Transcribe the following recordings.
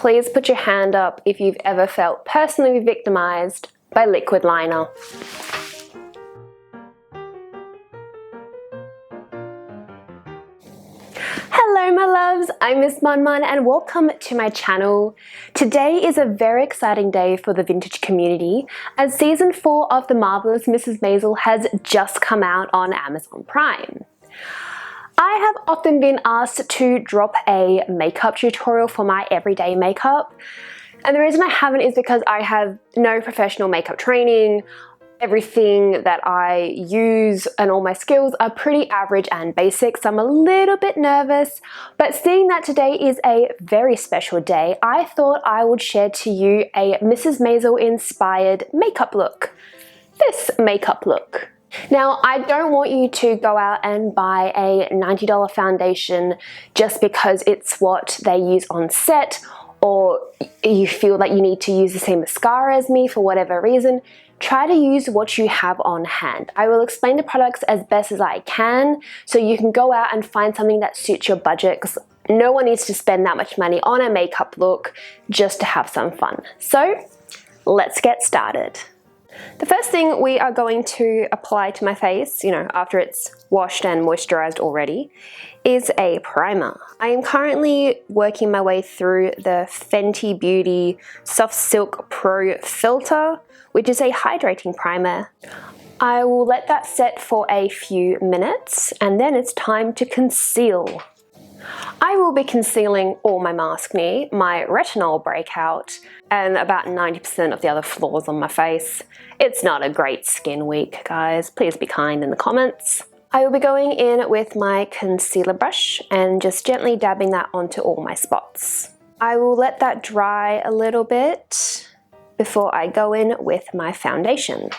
please put your hand up if you've ever felt personally victimized by liquid liner. Hello my loves, I'm Miss MonMon and welcome to my channel. Today is a very exciting day for the vintage community as season 4 of the Marvelous Mrs Maisel has just come out on Amazon Prime. I have often been asked to drop a makeup tutorial for my everyday makeup, and the reason I haven't is because I have no professional makeup training. Everything that I use and all my skills are pretty average and basic, so I'm a little bit nervous. But seeing that today is a very special day, I thought I would share to you a Mrs Maisel inspired makeup look. This makeup look. Now, I don't want you to go out and buy a $90 foundation just because it's what they use on set, or you feel that you need to use the same mascara as me for whatever reason. Try to use what you have on hand. I will explain the products as best as I can so you can go out and find something that suits your budget, because no one needs to spend that much money on a makeup look just to have some fun. So let's get started. The first thing we are going to apply to my face, after it's washed and moisturized already, is a primer. I am currently working my way through the Fenty Beauty Soft Silk Pro Filter, which is a hydrating primer. I will let that set for a few minutes and then it's time to conceal. I will be concealing all my maskne, my retinol breakout, and about 90% of the other flaws on my face. It's not a great skin week, guys. Please be kind in the comments. I will be going in with my concealer brush and just gently dabbing that onto all my spots. I will let that dry a little bit before I go in with my foundation.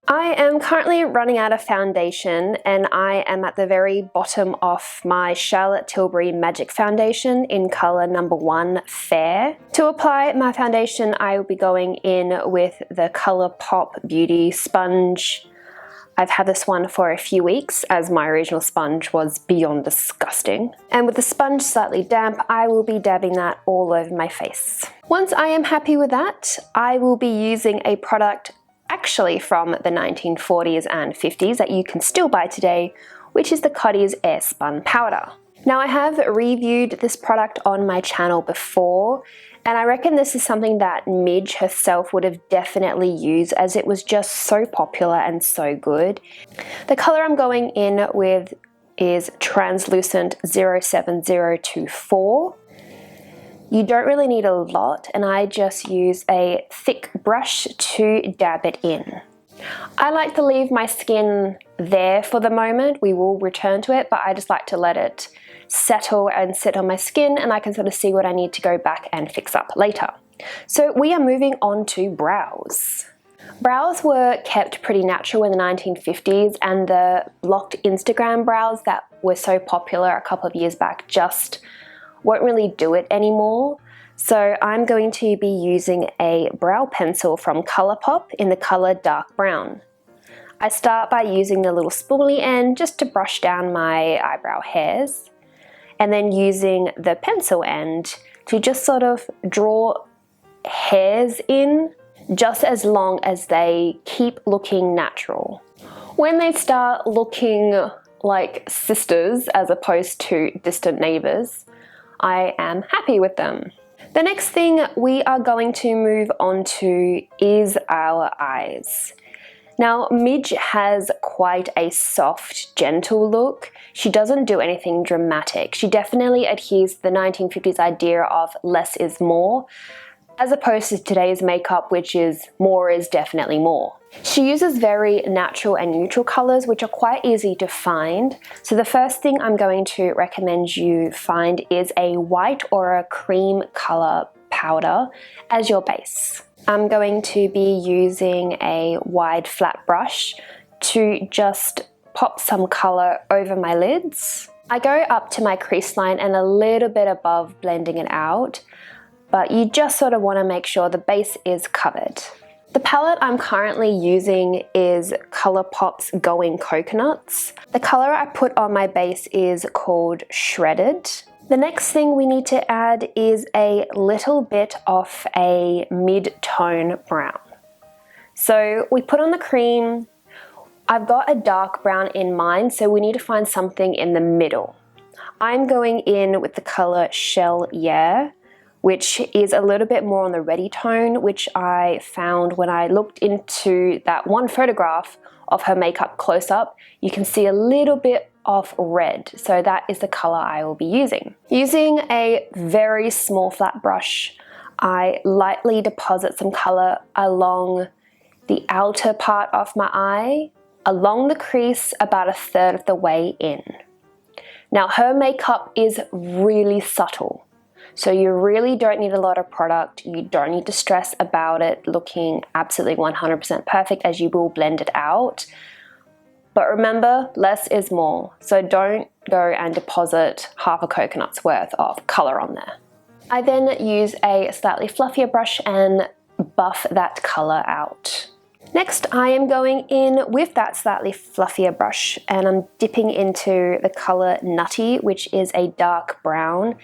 I am currently running out of foundation and I am at the very bottom of my Charlotte Tilbury Magic Foundation in colour number 1 Fair. To apply my foundation, I will be going in with the ColourPop Beauty Sponge. I've had this one for a few weeks as my original sponge was beyond disgusting. And with the sponge slightly damp, I will be dabbing that all over my face. Once I am happy with that, I will be using a product actually from the 1940s and 50s that you can still buy today, which is the Cottee's Air Spun Powder. Now, I have reviewed this product on my channel before, and I reckon this is something that Midge herself would have definitely used as it was just so popular and so good. The colour I'm going in with is Translucent 07024. You don't really need a lot, and I just use a thick brush to dab it in. I like to leave my skin there for the moment. We will return to it, but I just like to let it settle and sit on my skin, and I can sort of see what I need to go back and fix up later. So we are moving on to brows. Brows were kept pretty natural in the 1950s, and the locked Instagram brows that were so popular a couple of years back just won't really do it anymore. So I'm going to be using a brow pencil from ColourPop in the colour Dark Brown. I start by using the little spoolie end just to brush down my eyebrow hairs, and then using the pencil end to just sort of draw hairs in just as long as they keep looking natural. When they start looking like sisters as opposed to distant neighbours, I am happy with them. The next thing we are going to move on to is our eyes. Now, Midge has quite a soft, gentle look. She doesn't do anything dramatic. She definitely adheres to the 1950s idea of less is more, as opposed to today's makeup, which is more is definitely more. She uses very natural and neutral colours, which are quite easy to find. So the first thing I'm going to recommend you find is a white or a cream colour powder as your base. I'm going to be using a wide flat brush to just pop some colour over my lids. I go up to my crease line and a little bit above, blending it out, but you just sort of want to make sure the base is covered. The palette I'm currently using is Colourpop's Going Coconuts. The colour I put on my base is called Shredded. The next thing we need to add is a little bit of a mid-tone brown. So we put on the cream. I've got a dark brown in mind, so we need to find something in the middle. I'm going in with the colour Shell Yeah, which is a little bit more on the reddy tone, which I found when I looked into that one photograph of her makeup close-up. You can see a little bit of red, so that is the colour I will be using. Using a very small flat brush, I lightly deposit some colour along the outer part of my eye, along the crease about 1/3 of the way in. Now her makeup is really subtle, so you really don't need a lot of product. You don't need to stress about it looking absolutely 100% perfect, as you will blend it out. But remember, less is more, so don't go and deposit half a coconut's worth of colour on there. I then use a slightly fluffier brush and buff that colour out. Next, I am going in with that slightly fluffier brush and I'm dipping into the colour Nutty, which is a dark brown.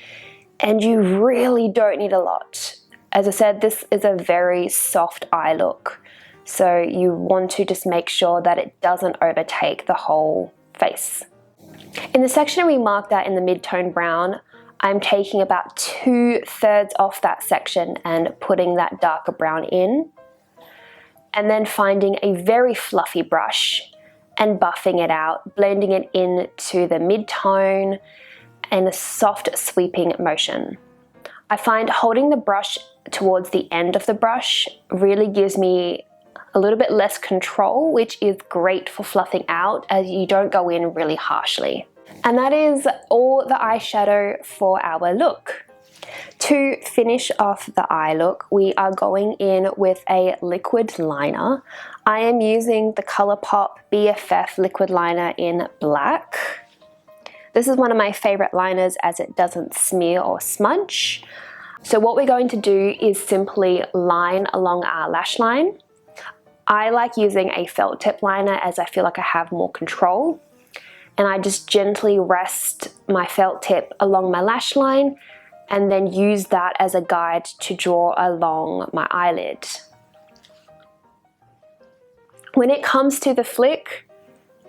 And you really don't need a lot. As I said, this is a very soft eye look, so you want to just make sure that it doesn't overtake the whole face. In the section we marked out in the mid-tone brown, I'm taking about 2/3 off that section and putting that darker brown in, and then finding a very fluffy brush and buffing it out, blending it into the mid-tone in a soft sweeping motion. I find holding the brush towards the end of the brush really gives me a little bit less control, which is great for fluffing out as you don't go in really harshly. And that is all the eyeshadow for our look. To finish off the eye look, we are going in with a liquid liner. I am using the Colourpop BFF liquid liner in black. This is one of my favorite liners as it doesn't smear or smudge. So what we're going to do is simply line along our lash line. I like using a felt tip liner as I feel like I have more control. And I just gently rest my felt tip along my lash line and then use that as a guide to draw along my eyelid. When it comes to the flick,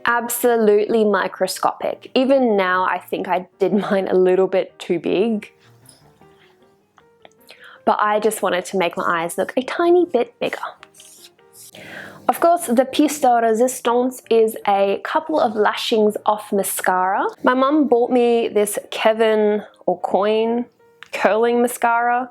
absolutely microscopic. Even now I think I did mine a little bit too big, but I just wanted to make my eyes look a tiny bit bigger. Of course, the piece de resistance is a couple of lashings of mascara. My mum bought me this Kevin or Coin curling mascara.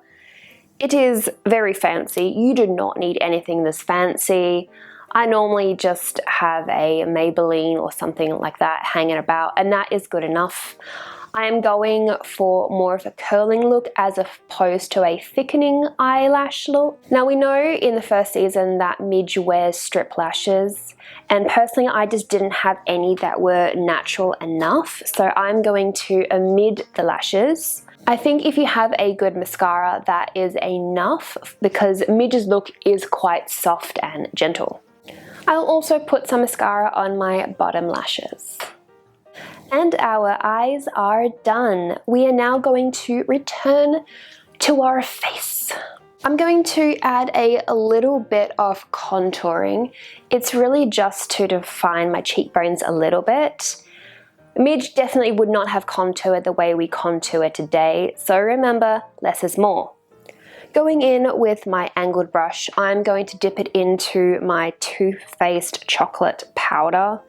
It is very fancy. You do not need anything this fancy. I normally just have a Maybelline or something like that hanging about, and that is good enough. I am going for more of a curling look as opposed to a thickening eyelash look. Now we know in the first season that Midge wears strip lashes, and personally I just didn't have any that were natural enough, so I'm going to omit the lashes. I think if you have a good mascara, that is enough because Midge's look is quite soft and gentle. I'll also put some mascara on my bottom lashes. And our eyes are done. We are now going to return to our face. I'm going to add a little bit of contouring. It's really just to define my cheekbones a little bit. Midge definitely would not have contoured the way we contour today, so remember, less is more. Going in with my angled brush, I'm going to dip it into my Too Faced chocolate powder.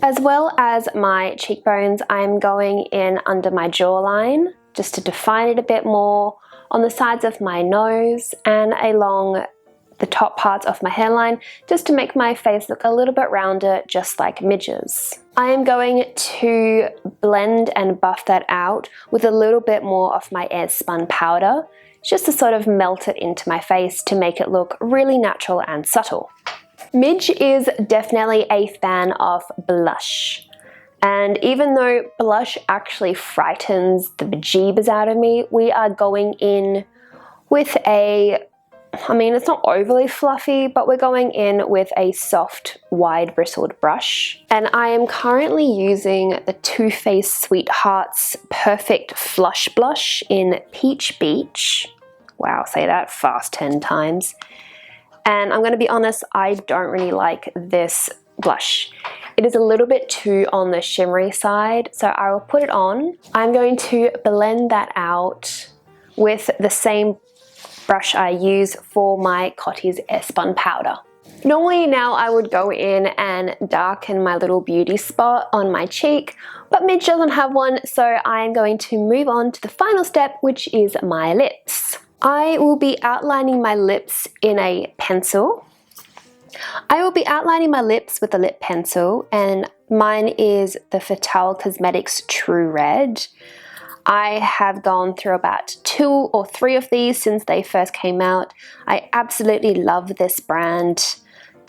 As well as my cheekbones, I'm going in under my jawline, just to define it a bit more, on the sides of my nose, and along the top parts of my hairline, just to make my face look a little bit rounder, just like Midge's. I am going to blend and buff that out with a little bit more of my air-spun powder, just to sort of melt it into my face to make it look really natural and subtle. Midge is definitely a fan of blush, and even though blush actually frightens the bejeebers out of me, we are going in with a I mean, it's not overly fluffy, but we're going in with a soft, wide bristled brush. And I am currently using the Too Faced Sweethearts Perfect Flush Blush in Peach Beach. Wow, say that fast 10 times. And I'm going to be honest, I don't really like this blush. It is a little bit too on the shimmery side, so I will put it on. I'm going to blend that out with the same brush I use for my Cotte's Airspun powder. Normally now I would go in and darken my little beauty spot on my cheek, but Midge doesn't have one, so I am going to move on to the final step, which is my lips. I will be outlining my lips in a pencil. I will be outlining my lips with a lip pencil, and mine is the Fatale Cosmetics True Red. I have gone through about 2 or 3 of these since they first came out. I absolutely love this brand.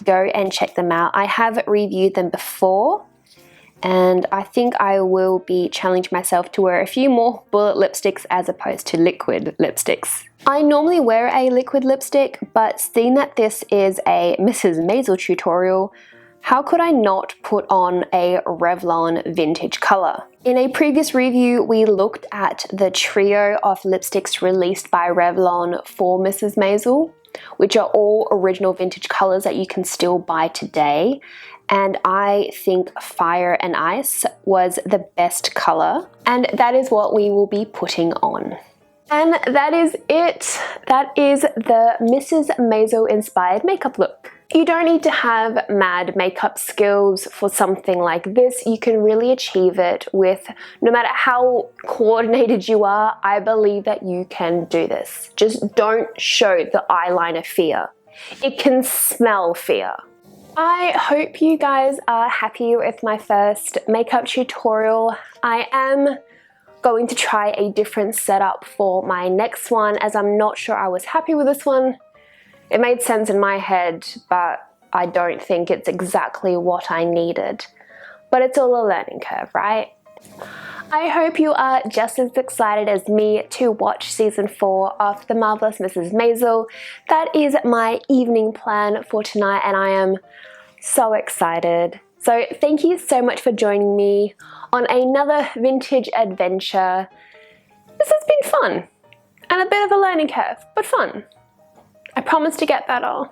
Go and check them out. I have reviewed them before, and I think I will be challenging myself to wear a few more bullet lipsticks as opposed to liquid lipsticks. I normally wear a liquid lipstick, but seeing that this is a Mrs Maisel tutorial, how could I not put on a Revlon vintage color? In a previous review, we looked at the trio of lipsticks released by Revlon for Mrs Maisel, which are all original vintage colors that you can still buy today. And I think Fire and Ice was the best color, and that is what we will be putting on. And that is it. That is the Mrs Maisel inspired makeup look. You don't need to have mad makeup skills for something like this. You can really achieve it with, no matter how coordinated you are, I believe that you can do this. Just don't show the eyeliner fear. It can smell fear. I hope you guys are happy with my first makeup tutorial. I am going to try a different setup for my next one, as I'm not sure I was happy with this one. It made sense in my head, but I don't think it's exactly what I needed. But it's all a learning curve, right? I hope you are just as excited as me to watch season 4 of The Marvelous Mrs Maisel. That is my evening plan for tonight, and I am so excited. So thank you so much for joining me on another vintage adventure. This has been fun and a bit of a learning curve, but fun. I promise to get better.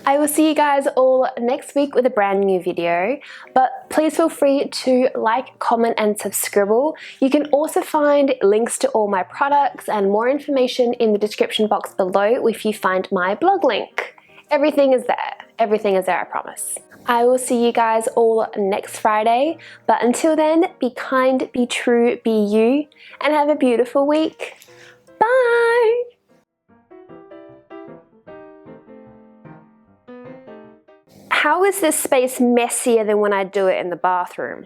I will see you guys all next week with a brand new video, but please feel free to like, comment and subscribe. You can also find links to all my products and more information in the description box below if you find my blog link. Everything is there. Everything is there, I promise. I will see you guys all next Friday, but until then, be kind, be true, be you, and have a beautiful week. Bye! How is this space messier than when I do it in the bathroom?